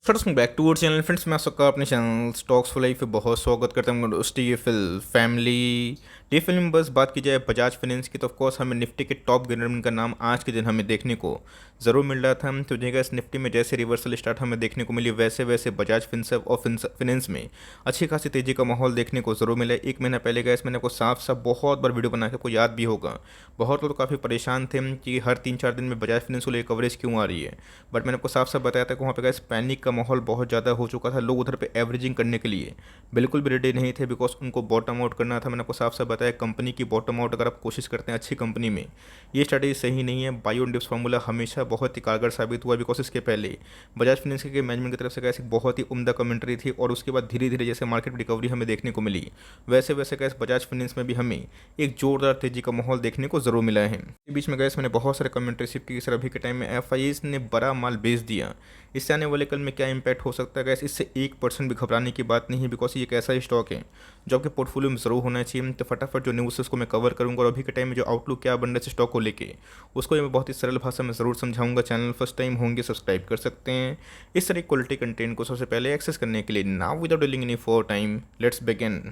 Friends back to our channel. Friends मैं सबका अपने चैनल स्टॉक्स फॉर लाइफ पे बहुत स्वागत करता हूँ। उस टीएफएल फैमिली टीएफएल में बस बात की जाए बजाज फाइनेंस की, तो ऑफकोर्स हमें निफ्टी के टॉप गेनर का नाम आज के दिन हमें देखने को ज़रूर मिल रहा था। तो देखा इस निफ्टी में जैसे रिवर्सल स्टार्ट हमें देखने को मिली, वैसे वैसे बजाज फिनसर्व और फाइनेंस में अच्छी खासी तेज़ी का माहौल देखने को ज़रूर मिला। एक महीना पहले गया, मैंने आपको साफ साफ बहुत बार वीडियो बना के आपको याद भी होगा। बहुत लोग काफ़ी परेशान थे कि हर 3-4 दिन में बजाज फाइनेंस को लेकर कवरेज क्यों आ रही है, बट मैंने आपको साफ साफ बताया था कि वहाँ पे गैस पैनिक का माहौल बहुत ज़्यादा हो चुका था। लोग उधर पे एवरेजिंग करने के लिए बिल्कुल भी रेडी नहीं थे, बिकॉज उनको बॉटम आउट करना था। मैंने आपको साफ साफ बताया कंपनी की बॉटम आउट अगर आप कोशिश करते हैं अच्छी कंपनी में, ये स्ट्रैटेजी सही नहीं है। बाई ऑन डिप्स फार्मूला हमेशा बहुत ही कारगर साबित हुआ, बिकॉज इसके पहले बजाज फाइनेंस के मैनेजमेंट की तरफ से कैसे बहुत ही उम्दा कमेंट्री थी, और उसके बाद धीरे धीरे जैसे मार्केट रिकवरी हमें देखने को मिली, वैसे वैसे कैसे बजाज फाइनेंस में भी हमें एक जोरदार तेजी का माहौल देखने को जरूर मिला है। इस बीच में गैस मैंने बहुत सारे कमेंट्री शिफ्ट की सर, अभी के टाइम में एफआईएस ने बड़ा माल बेच दिया, इससे आने वाले कल में क्या इंपैक्ट हो सकता है गैस, इससे 1% भी घबराने की बात नहीं है, बिकॉज ये एक ऐसा स्टॉक है जो आपके पोर्टफोलियो में ज़रूर होना चाहिए। तो फटाफट जो न्यूज़ है उसको मैं कवर करूंगा, और अभी के टाइम में जो आउटलुक क्या बन रहा है स्टॉक को लेके, उसको मैं बहुत ही सरल भाषा में ज़रूर समझाऊंगा। चैनल फर्स्ट टाइम होंगे सब्सक्राइब कर सकते हैं इस तरह क्वालिटी कंटेंट को सबसे पहले एक्सेस करने के लिए। Now without delaying any for time, let's begin.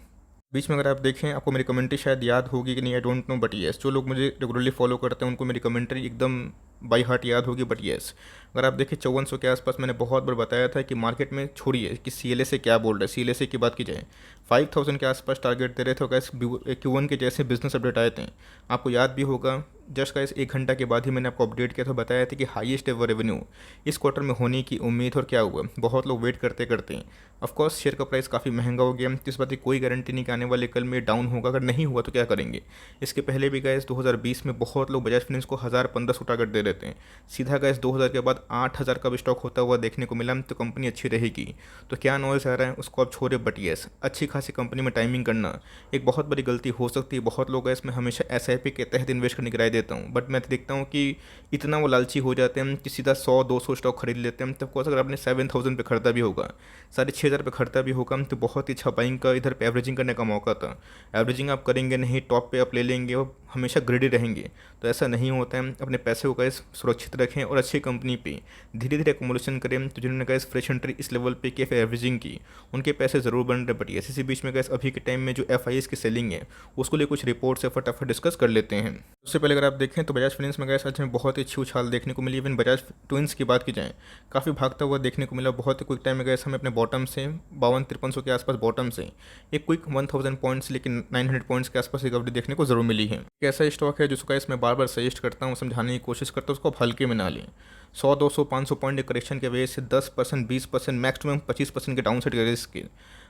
बीच में अगर आप देखें, आपको मेरी कमेंट्री शायद याद होगी कि नहीं, I don't know, but yes जो लोग मुझे रेगुलरली फॉलो करते हैं उनको मेरी कमेंट्री एकदम बाई हार्ट याद होगी। बट येस अगर आप देखें 5400 के आसपास मैंने बहुत बार बताया था कि मार्केट में छोड़िए कि सीएलएसए क्या बोल रहा है, सीएलएसए की बात की जाए 5000 के आसपास टारगेट दे रहे थे। गैस Q1 के जैसे बिजनेस अपडेट आए थे, आपको याद भी होगा, जस्ट गैस 1 घंटा के बाद ही मैंने आपको अपडेट किया था, बताया था कि हाईएस्ट एवर रेवेन्यू इस क्वार्टर में होने की उम्मीद। और क्या हुआ, बहुत लोग वेट करते करते ऑफकोर्स शेयर का प्राइस काफ़ी महंगा हो गया। तो इस बात की कोई गारंटी नहीं कि आने वाले कल में डाउन होगा, अगर नहीं हुआ तो क्या करेंगे। इसके पहले भी गैस 2020 में बहुत लोग बजाज फाइनेंस को 1000-1500 टारगेट दे देते हैं, सीधा गैस 2000 के बाद 8000 का भी स्टॉक होता हुआ देखने को मिला। तो कंपनी अच्छी रहेगी, तो क्या नॉइज़ आ रहा है उसको आप छोड़े। बट येस अच्छी खासी कंपनी में टाइमिंग करना एक बहुत बड़ी गलती हो सकती है। बहुत लोग इसमें हमेशा एसआईपी के तहत इन्वेस्ट करने की राय देता हूँ, बट मैं देखता हूँ कि इतना वो लालची हो जाते हैं कि सीधा 100-200 स्टॉक खरीद लेते हैं। तो ऑफकोर्स अगर आपने 7000 पे खरीदा भी होगा, 6500 पे खरीदा भी होगा, तो बहुत ही अच्छा बाइंग का इधर पे एवरेजिंग करने का मौका था। एवरेजिंग आप करेंगे नहीं, टॉप पे आप ले लेंगे और हमेशा ग्रेडी रहेंगे, तो ऐसा नहीं होता है। अपने पैसे को कैसे सुरक्षित रखें और अच्छी कंपनी पे धीरे धीरे एकोमोलेशन करें। तो जिन्होंने कैसे फ्रेश एंट्री इस लेवल पे की, फिर एवरेजिंग की, उनके पैसे ज़रूर बन रहे। बट इसी बीच में कैसे अभी के टाइम में जो एफआईएस की सेलिंग है उसको लिए कुछ रिपोर्ट से फटाफट डिस्कस कर लेते हैं। उससे पहले अगर आप देखें तो बजाज फाइनेंस में गैस आज हमें बहुत ही अच्छी उछाल देखने को मिली। इवन बजाज ट्विंस की बात की जाए, काफ़ी भागता हुआ देखने को मिला। बहुत ही क्विक टाइम में गैस हमें अपने बॉटम से 52-5300 के आसपास बॉटम से एक क्विक 1000 पॉइंट्स लेकिन 900 पॉइंट्स के आसपास रिकवरी देखने को जरूर मिली है। एक ऐसा स्टॉक है जिसको इसमें बार बार सजेस्ट करता हूँ, समझाने की कोशिश करता हूँ, उसको आप हल्के में ना लें। 100-200-500 पॉइंट करेक्शन के वजह से 10%, 20%, मैक्सिमम 25% के डाउन साइड के रिस्क के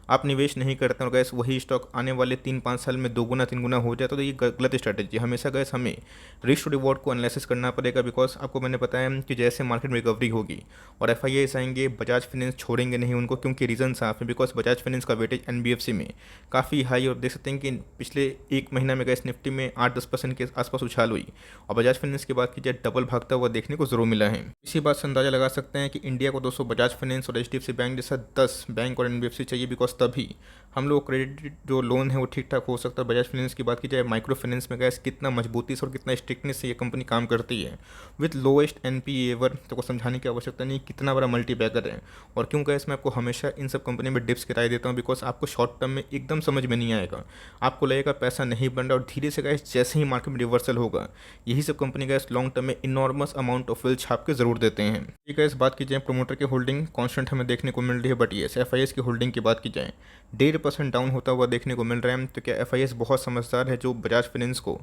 आप निवेश नहीं करते और गैस वही स्टॉक आने वाले 3-5 साल में 2 गुना 3 गुना हो जाए, तो ये गलत स्ट्रैटेजी। हमेशा गैस हमें रिस्क टू रिवॉर्ड को एनालिसिस करना पड़ेगा, बिकॉज आपको मैंने बताया कि जैसे मार्केट में रिकवरी होगी और एफआईआईस आएंगे, बजाज फाइनेंस छोड़ेंगे नहीं उनको, क्योंकि रीज़न साफ है। बिकॉज बजाज फाइनेंस का वेटेज एनबीएफसी में काफ़ी हाई, और देख सकते हैं कि पिछले एक महीना में गैस निफ्टी में 8-10% के आसपास उछाल हुई, और बजाज फाइनेंस की बात की जाए डबल भागता हुआ देखने को जरूर मिला है। इसी बात से अंदाजा लगा सकते हैं कि इंडिया को दोस्तों बजाज फाइनेंस और एचडीएफसी बैंक जैसा 10 बैंक और एनबीएफसी चाहिए, बिकॉज तभी हम लोग क्रेडिट जो लोन है वो ठीक ठाक हो सकता है। बजाज फाइनेंस की बात की जाए, माइक्रो फाइनेंस में गैस कितना मजबूती से और कितना स्ट्रिक्टनेस से ये कंपनी काम करती है, विद लोएस्ट एनपीए एवर। तो को समझाने की आवश्यकता नहीं कितना बड़ा मल्टीबैगर है। और क्यों गैस मैं आपको हमेशा इन सब कंपनी में डिप्स की राय देता हूँ, बिकॉज आपको शॉर्ट टर्म में एकदम समझ में नहीं आएगा, आपको लगेगा पैसा नहीं बन रहा, और धीरे से गैस जैसे ही मार्केट में रिवर्सल होगा, यही सब कंपनी गैस लॉन्ग टर्म में इनॉर्मस अमाउंट ऑफ वेल्थ छाप के जरूर देते हैं। ठीक है, इस बात की जाए प्रोमोटर की होल्डिंग कॉन्स्टेंट हमें देखने को मिल रही है। बट ये एफआईएस की होल्डिंग की बात की जाए 1.5% डाउन होता हुआ देखने को मिल रहा है। तो क्या एफआईएस बहुत समझदार है जो बजाज फाइनेंस को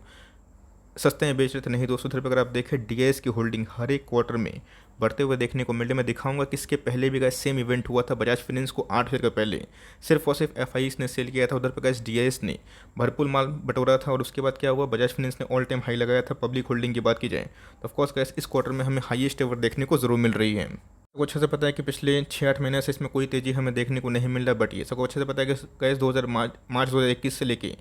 सस्ते में बेच रहे थे? नहीं दोस्तों, पर अगर आप देखें डीएस की होल्डिंग हर एक क्वार्टर में बढ़ते हुए देखने को मिल रही है। मैं दिखाऊंगा कि इसके पहले भी गैस सेम इवेंट हुआ था, बजाज फाइनेंस को 8 के पहले सिर्फ और सिर्फ एफआईएस ने सेल किया था, उधर पर गैस डीएस ने भरपूर माल बटोरा था। और उसके बाद क्या हुआ, बजाज फाइनेंस ने ऑल टाइम हाई लगाया था। पब्लिक होल्डिंग की बात की जाए तो ऑफकोर्स गैस इस क्वार्टर में हमें हाईएस्ट एवर देखने को जरूर मिल रही है। सबको अच्छे से पता है कि पिछले 6-8 महीने से इसमें कोई तेज़ी हमें देखने को नहीं मिल रहा। बट ये सबको अच्छे से पता है कि गैस मार्च 2021 से लेके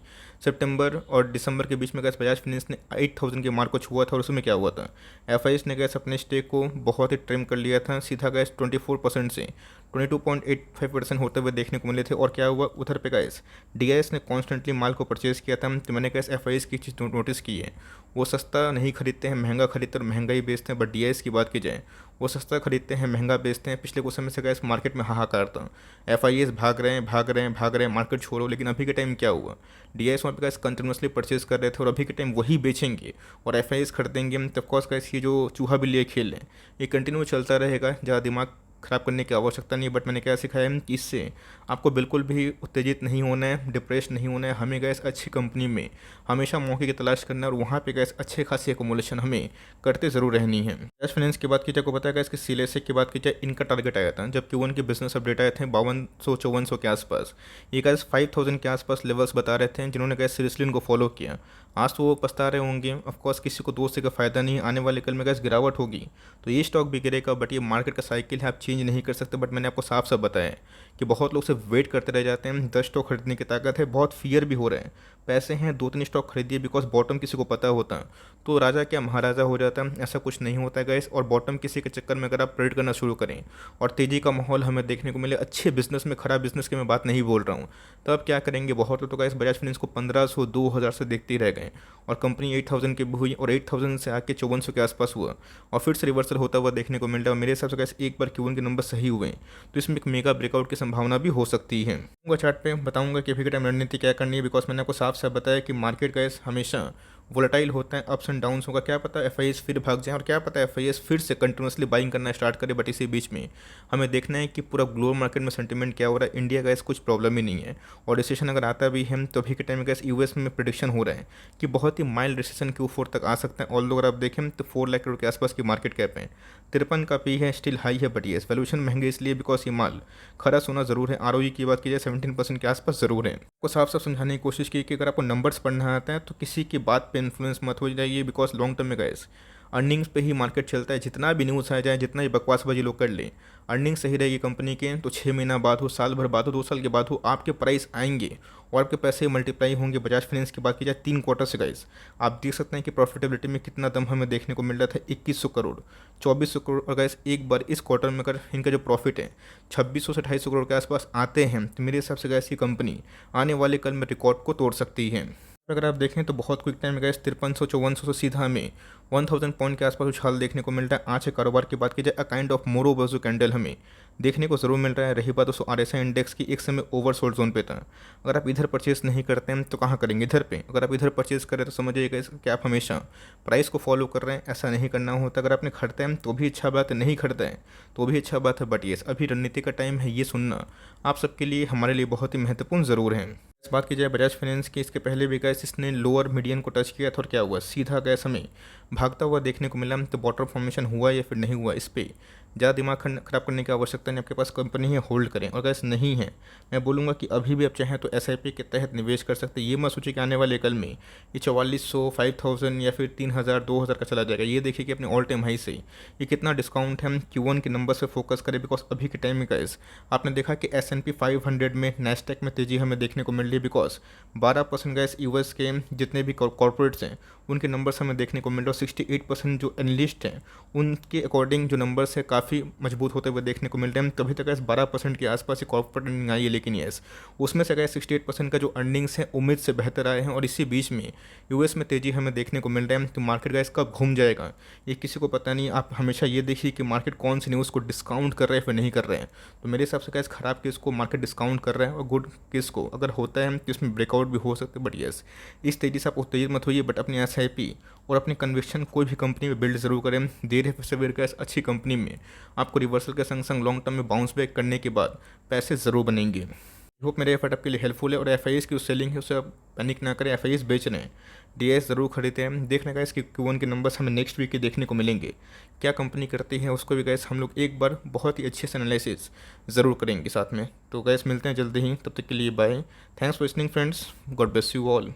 सितंबर और दिसंबर के बीच में गैस बजाज फाइनेंस ने 8000 के मार्क को छुआ था, और उसमें क्या हुआ था, एफआईएस ने गैस अपने स्टेक को बहुत ही ट्रिम कर लिया था, सीधा गैस 24% से 22.85% होते हुए देखने को मिले थे। और क्या हुआ उधर पे गाइस, डीआईएस ने कॉन्स्टेंटली माल को परचेज़ किया था। तो मैंने गाइस एफआईएस की चीज़ नोटिस की है, वो सस्ता नहीं खरीदते हैं, महंगा खरीदते और महंगा ही बेचते हैं। बट डीआईएस की बात की जाए, वो सस्ता खरीदते हैं, महंगा बेचते हैं। पिछले कुछ समय से गाइस मार्केट में हाहाकार था, एफआईएस भाग रहे हैं भाग रहे हैं भाग रहे हैं, मार्केट छोड़ो। लेकिन अभी के टाइम क्या हुआ, डीआईएस वहाँ पे गाइस कंटिन्यूसली परचेज कर रहे थे और अभी के टाइम वही बेचेंगे और एफआईएस खरीदेंगे। तो ऑफकोर्स गाइस ये जो चूहा बिल्ली खेल है ये कंटिन्यू चलता रहेगा, ज़्यादा दिमाग ख़राब करने की आवश्यकता नहीं है। बट मैंने क्या सिखाया है कि इससे आपको बिल्कुल भी उत्तेजित नहीं होना है, डिप्रेस नहीं होना है। हमें गैस अच्छी कंपनी में हमेशा मौके की तलाश करना है और वहाँ पे गैस अच्छे खासी एकोमोलेशन हमें करते ज़रूर रहनी है। कैश फाइनेंस की बात की जाए, को पता है गैस कि सीलेसिक की बात की जाए, इनका टारगेट आया था जब Q1 के बिजनेस अपडेट आए थे 5200-5400 के आसपास। ये गैस 5000 के आसपास लेवल्स बता रहे थे, जिन्होंने गैस सीरियसली इनको फॉलो किया। आज तो वो पछता रहे होंगे, ऑफकोर्स किसी को दोस्त का फ़ायदा नहीं, आने वाले कल में गैस गिरावट होगी तो ये स्टॉक भी गिरेगा। बट ये मार्केट का साइकिल है, आप चेंज नहीं कर सकते। बट मैंने आपको साफ साफ बताया कि बहुत लोग सिर्फ वेट करते रह जाते हैं। 10 स्टॉक खरीदने की ताकत है, बहुत फियर भी हो रहे हैं, पैसे हैं 2-3 स्टॉक खरीदिए, बिकॉज बॉटम किसी को पता होता तो राजा क्या महाराजा हो जाता, ऐसा कुछ नहीं होता है गाइस। और बॉटम किसी के चक्कर में अगर आप ट्रेड करना शुरू करें और तेज़ी का माहौल हमें देखने को मिले अच्छे बिजनेस में, खराब बिजनेस की मैं बात नहीं बोल रहा हूँ, तो अब क्या करेंगे। बहुत लोग तो गाइस बजाज फाइनेंस को 1500-2000 से देखते ही रह गए और कंपनी 8000 की भी हुई और 8000 से आके 5400 के आसपास हुआ और फिर से रिवर्सल होता हुआ देखने को मिल रहा है। मेरे हिसाब से गाइस एक बार Q1 के नंबर सही हुए तो इसमें एक मेगा ब्रेकआउट की संभावना भी हो सकती है। चार्ट पे बताऊंगा कि अभी के टाइम रणनीति क्या करनी है, बिकॉज मैंने आपको साफ साफ बताया कि मार्केट गाइस हमेशा वोलेटाइल होता है, अप्स एंड डाउन्स होगा। क्या पता एफआईएस फिर भाग जाए और क्या पता एफआईएस फिर से कंटिन्यूसली बाइंग करना स्टार्ट करे। बट इसी बीच में हमें देखना है कि पूरा ग्लोबल मार्केट में सेंटीमेंट क्या हो रहा है। इंडिया गैस कुछ प्रॉब्लम ही नहीं है और रिसेशन अगर आता भी है तो अभी के टाइम में गैस यूएस में प्रिडिक्शन हो रहा है कि बहुत ही माइल्ड रिसेशन Q4 तक आ सकता है। ऑल अगर आप देखें तो 4 लाख करोड़ के आसपास की मार्केट कैप है, 53 का पी है, स्टिल हाई है। बट ये वैल्यूएशन महंगे इसलिए बिकॉज ये माल खरा सोना जरूर है। आरओई की बात की जाए 17% के आसपास जरूर है। आपको साफ साफ समझाने की कोशिश की कि अगर आपको नंबर्स पढ़ना आता है तो किसी की बात पे इन्फ्लुएंस मत हो जाइए, बिकॉज लॉन्ग टर्म में गैस अर्निंग्स पे ही मार्केट चलता है। जितना भी न्यूज़ आ जाए, जितना ही बकवासबाजी लोग कर लें, अर्निंग सही रहेगी कंपनी के तो 6 महीना बाद हो, साल भर बाद हो, 2 साल के बाद हो, आपके प्राइस आएंगे और आपके पैसे मल्टीप्लाई होंगे। बजाज फाइनेंस की बात की जाए 3 क्वार्टर से गाइस आप देख सकते हैं कि प्रॉफिटेबिलिटी में कितना दम हमें देखने को मिल रहा था। 2100 करोड़, 2400 करोड़ और गाइस एक बार इस क्वार्टर में अगर इनका जो प्रॉफिट है 2600 से 2800 करोड़ के आसपास आते हैं तो मेरे हिसाब से गाइस ये कंपनी आने वाले कल में रिकॉर्ड को तोड़ सकती है। अगर आप देखें तो बहुत क्विक टाइम में गए 5300-5400 से सीधा हमें 1000 पॉइंट के आसपास उछाल देखने को मिल रहा है। आज के कारोबार की बात की जाए, अ काइंड ऑफ मोरोबजो कैंडल हमें देखने को जरूर मिल रहा है। रही बात दोस्तों आरएसआई इंडेक्स की, एक समय ओवरसोल्ड जोन पे था। अगर आप इधर परचेस नहीं करते हैं तो कहाँ करेंगे, इधर पे। अगर आप इधर परचेस करें तो समझिएगा कि आप हमेशा प्राइस को फॉलो कर रहे हैं, ऐसा नहीं करना होता। अगर आपने खरीदा है तो भी अच्छा बात है, नहीं खरीदा है तो भी अच्छा बात है। बट ये अभी रणनीति का टाइम है, ये सुनना आप सबके लिए, हमारे लिए बहुत ही महत्वपूर्ण ज़रूर है। इस बात की जाए बजाज फाइनेंस की, इसके पहले भी गैस इसने लोअर मीडियन को टच किया था और क्या हुआ, सीधा गैस हमें भागता हुआ देखने को मिला। तो बॉटम फॉर्मेशन हुआ या फिर नहीं हुआ, इस पर ज़्यादा दिमाग खराब करने की आवश्यकता नहीं। आपके पास कंपनी है, होल्ड करें। और गैस नहीं है, मैं बोलूँगा कि अभी भी आप चाहें तो एसआईपी के तहत निवेश कर सकते हैं। ये मत सोचिए कि आने वाले कल में ये 4400, 5000 या फिर 3000, 2000 का चला जाएगा। ये देखिए कि अपने ऑल टाइम हाई से ये कितना डिस्काउंट है। हम Q1 के नंबर से फोकस करें, बिकॉज अभी के टाइम में गैस आपने देखा कि S&P 500 में, नैस्डैक में तेज़ी हमें देखने को मिल रही है। बिकॉज 12% गैस यूएस के जितने भी कॉर्पोरेट्स हैं उनके नंबर्स हमें देखने को मिल रहा है। 68% जो एनालिस्ट हैं उनके अकॉर्डिंग जो नंबर्स है काफ़ी मजबूत होते हुए देखने को मिल रहे हैं। तभी तक गैस 12% के आसपास ही कॉर्पोरेट अर्निंग आई है। लेकिन यस, उसमें से गैस 68% का जो अर्निंग्स है उम्मीद से बेहतर आए हैं और इसी बीच में यूएस में तेज़ी हमें देखने को मिल रहा है। तो मार्केट गैस कब घूम जाएगा ये किसी को पता नहीं। आप हमेशा ये देखिए कि मार्केट कौन सी न्यूज़ को डिस्काउंट कर रहे हैं फिर नहीं कर रहे हैं। तो मेरे हिसाब से गैस खराब केस को मार्केट डिस्काउंट कर रहा है और गुड केस को अगर होता है तो इसमें ब्रेकआउट भी हो सकते हैं। बट यस, इस तेज़ी से आप उत्तेजित मत होइए, बट अपनी एसआईपी और अपनी कन्विक्शन कोई भी कंपनी में बिल्ड जरूर करें। देर है सवेर गैस अच्छी कंपनी में आपको रिवर्सल के संग संग लॉन्ग टर्म में बाउंस बैक करने के बाद पैसे ज़रूर बनेंगे। होप मेरे एफर्ट आपके लिए हेल्पफुल है। और एफआईएस की जो सेलिंग है उससे आप पैनिक ना करें, एफआईएस बेच रहे हैं, डीएस ज़रूर खरीदते हैं। देखने का इसके Q1 के नंबर्स हमें नेक्स्ट वीक के देखने को मिलेंगे। क्या कंपनी करती है उसको भी गैस हम लोग एक बार बहुत ही अच्छे से एनालिसिस ज़रूर करेंगे साथ में। तो गैस मिलते हैं जल्दी ही, तब तक के लिए bye. Thanks for listening friends, God bless you all.